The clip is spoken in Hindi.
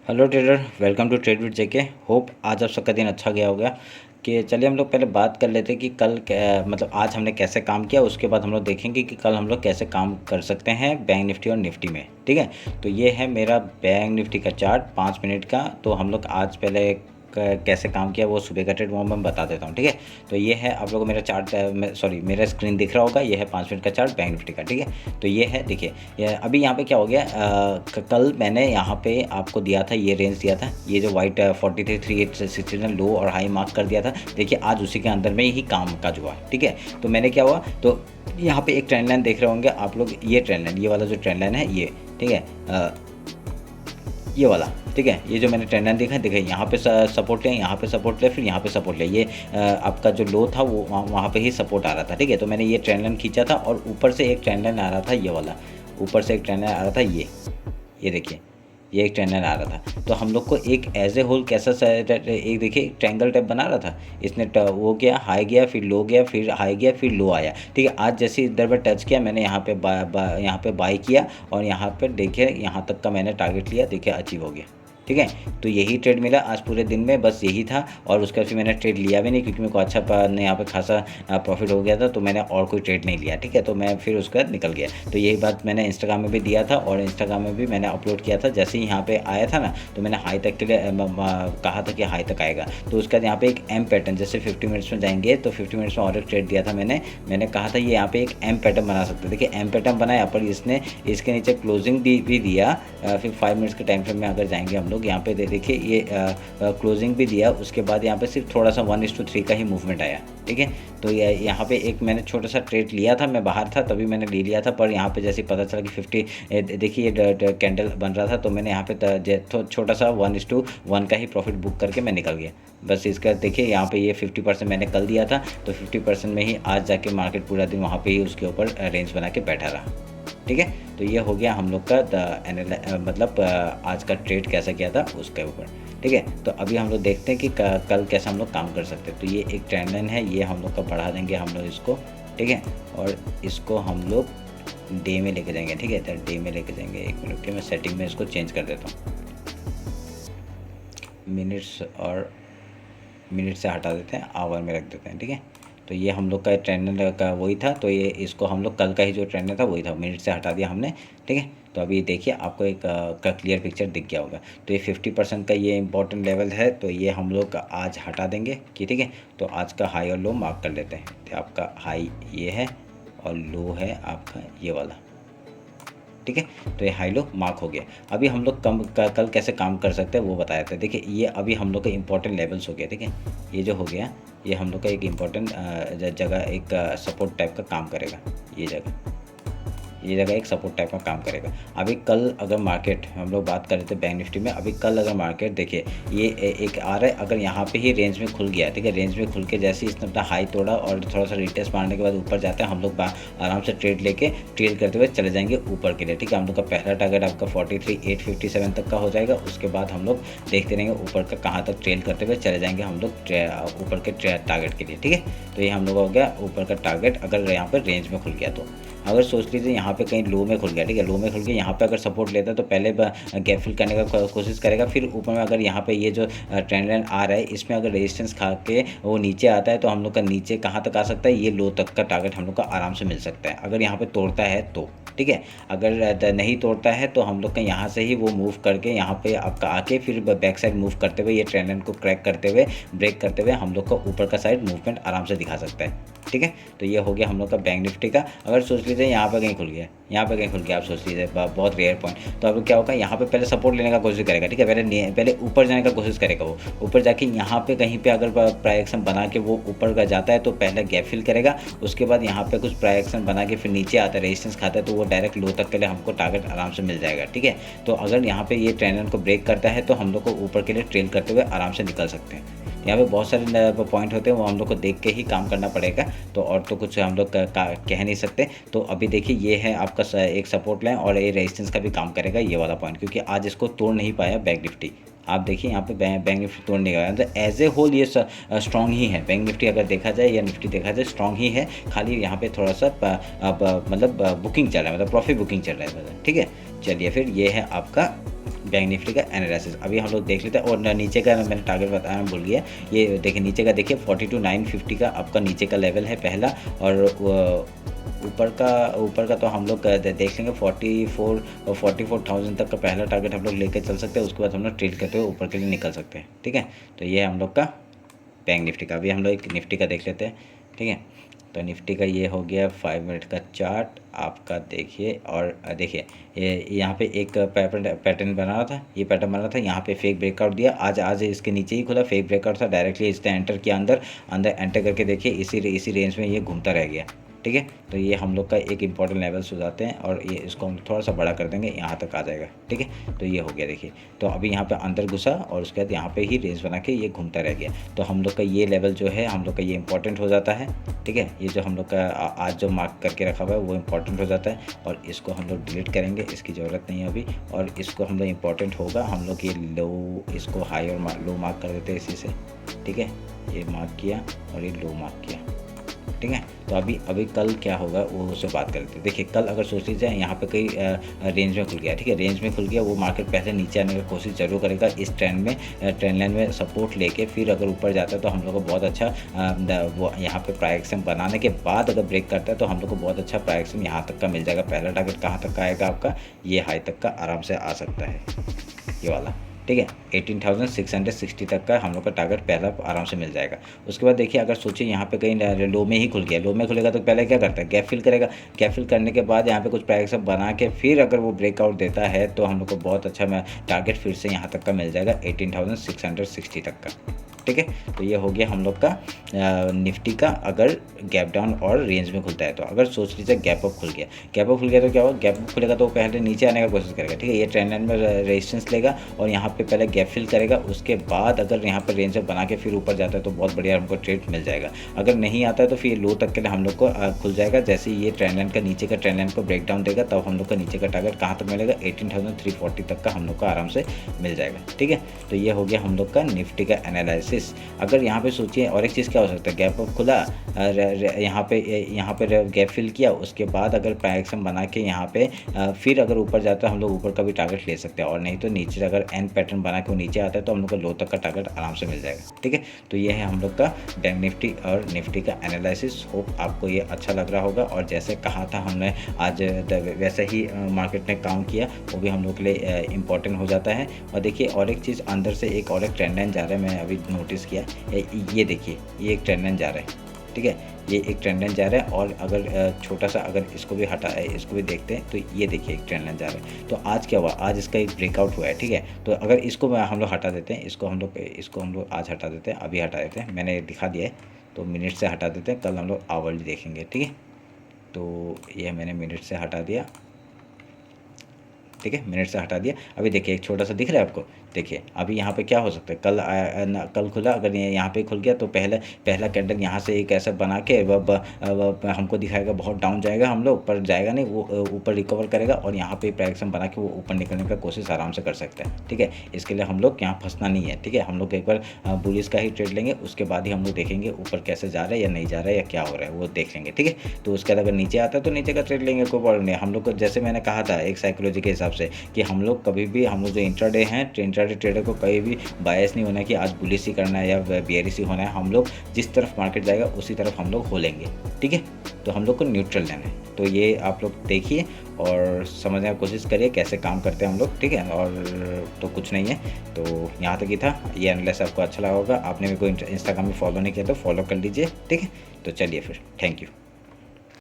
Hello trader, welcome to trade with JK. Hope आज आप सबका दिन अच्छा गया होगा। कि चलिए हम लोग पहले बात कर लेते हैं कि कल मतलब आज हमने कैसे काम किया, उसके बाद हम लोग देखेंगे कि कल हम लोग कैसे काम कर सकते हैं बैंक निफ्टी और निफ्टी में। ठीक है, तो ये है मेरा बैंक निफ्टी का चार्ट 5 मिनट का। तो हम लोग आज पहले कैसे काम किया वो सुबह का ट्रेड वो मैं बता देता हूँ। ठीक है, तो ये है आप लोगों को मेरा चार्ट, सॉरी मेरा स्क्रीन दिख रहा होगा। ये है 5 मिनट का चार्ट बैंक निफ्टी का। ठीक है, तो ये है, देखिए ये अभी यहाँ पे क्या हो गया। कल मैंने यहाँ पे आपको दिया था, ये रेंज दिया था, ये जो वाइट 43,386 लो और हाई मार्क कर दिया था। देखिए आज उसी के अंदर में ही काम काज हुआ। ठीक है, तो मैंने क्या हुआ, तो यहाँ पे एक ट्रेंड लाइन देख रहे होंगे आप लोग। ये ट्रेंड लाइन, ये वाला जो ट्रेंड लाइन है ये, ठीक है, ये वाला। ठीक है, ये जो मैंने ट्रेंड लाइन देखा, देखिए यहाँ पे सपोर्ट लिया, यहाँ पे सपोर्ट लिया, फिर यहाँ पे सपोर्ट लिया। ये आपका जो लो था वो वहाँ पे ही सपोर्ट आ रहा था। ठीक है, तो मैंने ये ट्रेंड लाइन खींचा था और ऊपर से एक ट्रेंड लाइन आ रहा था, ये वाला। ऊपर से एक ट्रेंड लाइन आ रहा था, ये देखिए, ये एक ट्रेंड लाइन आ रहा था। तो हम लोग को एक एज ए होल कैसा एक देखिए ट्रायंगल टाइप बना रहा था। इसने वो गया, हाई गया, फिर लो गया, फिर हाई गया, फिर लो आया। ठीक है, आज जैसे इधर पर टच किया मैंने, यहाँ पे यहाँ पे बाई किया और यहाँ पर देखिए यहाँ तक का मैंने टारगेट लिया, देखिए अचीव हो गया। ठीक है, तो यही ट्रेड मिला आज पूरे दिन में, बस यही था। और उसके बाद फिर मैंने ट्रेड लिया भी नहीं, क्योंकि मेरे को अच्छा यहाँ पे खासा प्रॉफिट हो गया था, तो मैंने और कोई ट्रेड नहीं लिया। ठीक है, तो मैं फिर उसके बाद निकल गया। तो यही बात मैंने इंस्टाग्राम में भी दिया था और इंस्टाग्राम में भी मैंने अपलोड किया था। जैसे ही यहाँ पे आया था ना, तो मैंने हाई तक के लिए कहा था कि हाई तक आएगा। तो उसके बाद यहाँ पे एक एम पैटर्न, जैसे 50 मिनट्स में जाएंगे तो 50 मिनट्स में और एक ट्रेड दिया था मैंने कहा था ये यहाँ पे एक एम पैटर्न बना सकते हैं। देखिए एम पैटर्न बनाया, पर इसने इसके नीचे क्लोजिंग भी दिया। फिर 5 मिनट्स के टाइम फ्रेम में अगर जाएंगे हम लोग, यहाँ पे देखिए ये क्लोजिंग भी दिया। उसके बाद यहाँ पे सिर्फ थोड़ा सा 1:3 का ही मूवमेंट आया। ठीक है, तो यहाँ पे एक मैंने छोटा सा ट्रेड लिया था, मैं बाहर था तभी मैंने ले लिया था। पर यहाँ पे जैसे पता चला कि 50 देखिए ये कैंडल बन रहा था, तो मैंने यहाँ पे छोटा सा 1:1 का ही प्रॉफिट बुक करके मैं निकल गया। बस इसका देखिए यहाँ पे ये 50% मैंने कल दिया था, तो 50% में ही आज जाके मार्केट पूरा दिन वहाँ पे ही उसके ऊपर रेंज बना के बैठा रहा। ठीक है, तो ये हो गया हम लोग का मतलब आज का ट्रेड कैसा किया था उसके ऊपर। ठीक है, तो अभी हम लोग देखते हैं कि कल कैसे हम लोग काम कर सकते हैं। तो ये एक ट्रेंड लाइन है, ये हम लोग का बढ़ा देंगे हम लोग इसको। ठीक है, और इसको हम लोग डे में लेके जाएंगे। ठीक है, तो डे में लेके जाएंगे। 1 मिनट के मैं सेटिंग में इसको चेंज कर देता हूँ, मिनट्स और मिनट से हटा देते हैं, आवर में रख देते हैं। ठीक है, तो ये हम लोग का ट्रेंड का वही था, तो ये इसको हम लोग कल का ही जो ट्रेंड था वही था, मिनट से हटा दिया हमने। ठीक है, तो अभी देखिए आपको एक का क्लियर पिक्चर दिख गया होगा। तो ये 50% का ये इंपॉर्टेंट लेवल है, तो ये हम लोग आज हटा देंगे कि ठीक है। तो आज का हाई और लो मार्क कर लेते हैं। तो आपका हाई ये है और लो है आपका ये वाला। ठीक है, तो ये हाई लो मार्क हो गया। अभी हम लोग कल कैसे काम कर सकते हैं वो बताया था। देखिए ये अभी हम लोग का इंपॉर्टेंट लेवल्स हो गया। ठीक है, ये जो हो गया ये हम लोग का एक इम्पॉर्टेंट जगह, एक सपोर्ट टाइप का काम करेगा। ये जगह एक सपोर्ट टाइप का काम करेगा। अभी कल अगर मार्केट, हम लोग बात कर रहे थे बैंक निफ्टी में, अभी कल अगर मार्केट देखिए ये एक आ रहा है, अगर यहाँ पे ही रेंज में खुल गया। ठीक है, रेंज में खुल के जैसे इसने अपना हाई तोड़ा और थोड़ा सा रिटेस्ट मारने के बाद ऊपर जाता है, हम लोग आराम से ट्रेड लेके ट्रेड करते हुए चले जाएंगे ऊपर के लिए। ठीक है, हम लोग का पहला टारगेट आपका 43,857 तक का हो जाएगा। उसके बाद हम लोग देखते रहेंगे ऊपर का कहाँ तक ट्रेड करते हुए चले जाएंगे हम लोग ऊपर के टारगेट के लिए। ठीक है, तो ये हम लोग हो गया ऊपर का टारगेट, अगर यहाँ पर रेंज में खुल गया तो। अगर सोच लीजिए यहाँ पे कहीं लो में खुल गया। ठीक है, लो में खुल के यहाँ पे अगर सपोर्ट लेता है तो पहले गैप फिल करने का कोशिश करेगा। फिर ऊपर में अगर यहाँ पे ये जो ट्रेंड लाइन आ रहा है इसमें अगर रेजिस्टेंस खा के वो नीचे आता है, तो हम लोग का नीचे कहाँ तक आ सकता है, ये लो तक का टारगेट हम लोग का आराम से मिल सकता है, अगर यहाँ पे तोड़ता है तो। ठीक है, अगर नहीं तोड़ता है तो हम लोग का यहाँ से ही वो मूव करके यहाँ पे आपका आके फिर बैक साइड मूव करते हुए, ये ट्रेंड लाइन को क्रैक करते हुए, ब्रेक करते हुए हम लोग का ऊपर का साइड मूवमेंट आराम से दिखा सकता है। ठीक है, तो ये हो गया हम लोग का बैंक निफ्टी का। अगर सोच लीजिए यहाँ पे कहीं खुल गया, यहाँ पे कहीं खुल गया, आप सोच लीजिए बहुत रेयर पॉइंट, तो अब क्या होगा, यहाँ पे पहले सपोर्ट लेने का कोशिश करेगा। ठीक है, पहले ऊपर जाने का कोशिश करेगा। वो ऊपर जाके यहाँ पे कहीं पे अगर प्राइस एक्शन बना के वो ऊपर का जाता है तो पहले गैप फिल करेगा। उसके बाद यहाँ पे कुछ प्राइस एक्शन बना के फिर नीचे आता है, रेजिस्टेंस खाता है, तो वो डायरेक्ट लो तक के लिए हमको टारगेट आराम से मिल जाएगा। ठीक है, तो अगर यहाँ पे ये ट्रेंड लाइन को ब्रेक करता है तो हम लोग को ऊपर के लिए ट्रेल करते हुए आराम से निकल सकते हैं। यहाँ पे बहुत सारे पॉइंट होते हैं, वो हम लोग को देख के ही काम करना पड़ेगा, तो और तो कुछ हम लोग कह नहीं सकते। तो अभी देखिए ये है आपका एक सपोर्ट लाइन और ये रेजिस्टेंस का भी काम करेगा ये वाला पॉइंट, क्योंकि आज इसको तोड़ नहीं पाया बैंक निफ्टी। आप देखिए यहाँ पे बैंक निफ्टी तोड़ने का, तो एज ए होल ये स्ट्रॉन्ग ही है। बैंक निफ्टी अगर देखा जाए या निफ्टी देखा जाए स्ट्रॉन्ग ही है, खाली यहाँ पे थोड़ा सा मतलब बुकिंग चल रहा है, मतलब प्रॉफिट बुकिंग चल रहा है। ठीक है, चलिए फिर ये है आपका बैंक निफ्टी का एनालिसिस अभी हम लोग देख लेते हैं। और नीचे का मैंने टारगेट बताना भूल गया, ये देखिए नीचे का देखिए 42,950 का आपका नीचे का लेवल है पहला, और ऊपर का तो हम लोग देख लेंगे 44 और 44,000 तक का पहला टारगेट हम लोग लेकर चल सकते हैं। उसके बाद हम लोग ट्रेड करते हुए ऊपर के लिए निकल सकते हैं, ठीक है। तो ये है हम लोग का बैंक निफ्टी का। अभी हम लोग एक निफ्टी का देख लेते हैं, ठीक है। तो निफ्टी का ये हो गया 5 मिनट का चार्ट आपका, देखिए। और देखिए ये यहाँ पे एक पैटर्न बना रहा था, ये पैटर्न बना रहा था, यहाँ पे फेक ब्रेकआउट दिया, आज इसके नीचे ही खुला, फेक ब्रेकआउट था, डायरेक्टली इसने एंटर किया, अंदर एंटर करके देखिए इसी रेंज में ये घूमता रह गया, ठीक है। तो ये हम लोग का एक इंपॉर्टेंट लेवल्स हो जाते हैं, और ये इसको हम थोड़ा सा बड़ा कर देंगे, यहाँ तक आ जाएगा, ठीक है। तो ये हो गया देखिए। तो अभी यहाँ पे अंदर घुसा और उसके बाद यहाँ पे ही रेंज बना के ये घूमता रह गया। तो हम लोग का ये लेवल जो है हम लोग का ये इंपॉर्टेंट हो जाता है, ठीक है। ये जो हम लोग का आज जो मार्क करके रखा हुआ है वो इंपॉर्टेंट हो जाता है, और इसको हम लोग डिलीट करेंगे, इसकी ज़रूरत नहीं है अभी। और इसको हम लोग इंपॉर्टेंट होगा, हम लोग ये लो, इसको हाई और लो मार्क कर देते हैं इसी से, ठीक है। ये मार्क किया और ये लो मार्क किया, ठीक है। तो अभी कल क्या होगा वो उससे बात करते हैं। देखिए कल अगर सोच लीजिए यहाँ पे कई रेंज में खुल गया, ठीक है, रेंज में खुल गया, वो मार्केट पहले नीचे आने की कोशिश जरूर करेगा इस ट्रेंड लाइन में सपोर्ट लेके, फिर अगर ऊपर जाता है तो हम लोग को बहुत अच्छा वो यहाँ पे प्राइस एक्शन बनाने के बाद अगर ब्रेक करता है तो हम लोग को बहुत अच्छा प्राइस एक्शन यहाँ तक का मिल जाएगा। पहला टारगेट कहाँ तक का आएगा आपका, ये हाई तक का आराम से आ सकता है, ये वाला, ठीक है। 18,660 तक का हम लोग का टारगेट पहला आराम से मिल जाएगा। उसके बाद देखिए अगर सोचिए यहाँ पे कहीं लो में ही खुल गया, लो में खुलेगा तो पहले क्या करता है, गैप फिल करेगा, गैप फिल करने के बाद यहाँ पे कुछ प्राइस बना के फिर अगर वो ब्रेकआउट देता है तो हम लोग को बहुत अच्छा टारगेट फिर से यहाँ तक का मिल जाएगा 18,660 तक का, ठीक है। तो ये हो गया हम लोग का निफ्टी का अगर गैप डाउन और रेंज में खुलता है। तो अगर सोच लीजिए गैप अप खुल गया, गैप अप खुल गया तो क्या होगा, गैप अप खुलेगा तो पहले नीचे आने का कोशिश करेगा, ठीक है। ये ट्रेंड लाइन में रेजिस्टेंस लेगा और यहाँ पे पहले गैप फिल करेगा, उसके बाद अगर यहाँ पर रेंज बना के फिर ऊपर जाता है तो बहुत बढ़िया हमको ट्रेड मिल जाएगा। अगर नहीं आता है तो फिर लो तक के लिए हम लोग को खुल जाएगा। जैसे ये ट्रेंड लाइन का नीचे का ट्रेंड लाइन को ब्रेक डाउन देगा तब हम लोग का नीचे का टारगेट कहाँ तक मिलेगा, 18,340 तक का हम लोग का आराम से मिल जाएगा, ठीक है। तो ये हो गया हम लोग का निफ्टी का एनालिसिस। अगर यहाँ पे सोचिए और एक चीज़ क्या हो सकता है, गैप अप खुला, यहाँ पे गैप फिल किया, उसके बाद अगर प्राइस बना के यहाँ पे फिर अगर ऊपर जाता है हम लोग ऊपर का भी टारगेट ले सकते हैं, और नहीं तो नीचे अगर एन पैटर्न बना के वो नीचे आता है तो हम लोग का लो तक का टारगेट आराम से मिल जाएगा, ठीक है। तो ये है हम लोग का बैंक निफ्टी और निफ्टी का एनालिसिस। होप आपको ये अच्छा लग रहा होगा, और जैसे कहा था हमने आज वैसे ही मार्केट ने काम किया, वो भी हम लोग के लिए इंपॉर्टेंट हो जाता है। और देखिए और एक चीज़ अंदर से एक और एक ट्रेंड लाइन जा रहा है, मैं अभी नोटिस किया, ये देखिए ये एक ट्रेंड लाइन जा रहा है, ठीक है, ये एक ट्रेंड लाइन जा रहा है। और अगर छोटा सा अगर इसको भी इसको भी देखते हैं तो ये देखिए एक ट्रेंड लाइन जा रहा है। तो आज क्या हुआ, आज इसका एक ब्रेकआउट हुआ है, ठीक है। तो अगर इसको हम लोग हटा देते हैं, इसको हम लोग आज हटा देते हैं, अभी हटा देते हैं, मैंने दिखा दिया है तो मिनट से हटा देते हैं, कल हम लोग आवरली देखेंगे, ठीक है। तो ये मैंने मिनट से हटा दिया, ठीक है, मिनट से हटा दिया। अभी देखिए एक छोटा सा दिख रहा है आपको, देखिए अभी यहाँ पे क्या हो सकता है, कल खुला, अगर यहाँ पे खुल गया तो पहला कैंडल यहाँ से एक ऐसा बना के हमको दिखाएगा बहुत डाउन जाएगा, हम लोग ऊपर जाएगा नहीं, वो ऊपर रिकवर करेगा और यहाँ पे प्राइस बना के वो ऊपर निकलने का कोशिश आराम से कर सकता है, ठीक है। इसके लिए हम लोग यहाँ फंसना नहीं है, ठीक है। हम लोग एक बार बुलिश का ही ट्रेड लेंगे, उसके बाद ही हम लोग देखेंगे ऊपर कैसे जा रहा है या नहीं जा रहा है या क्या हो रहा है वो देख लेंगे, ठीक है। तो उसके बाद अगर नीचे आता है तो नीचे का ट्रेड लेंगे, कोई प्रॉब्लम नहीं। हम लोग को जैसे मैंने कहा था एक साइकोलॉजी के हिसाब से कि हम लोग कभी भी, हम लोग जो इंट्राडे हैं, इंट्राडे ट्रेडर को कभी भी बायस नहीं होना कि आज बुलिश ही करना है या बेयरिश ही होना है। हम लोग जिस तरफ मार्केट जाएगा उसी तरफ हम लोग हो लेंगे, ठीक है। तो हम लोग को न्यूट्रल लेना है। तो ये आप लोग देखिए और समझने की कोशिश करिए कैसे काम करते हैं हम लोग, ठीक है। और तो कुछ नहीं है, तो यहाँ तक ही था। ये एनालिसिस आपको अच्छा लगा होगा। आपने भी कोई इंस्टाग्राम में फॉलो नहीं किया तो फॉलो कर लीजिए, ठीक है। तो चलिए फिर, थैंक यू।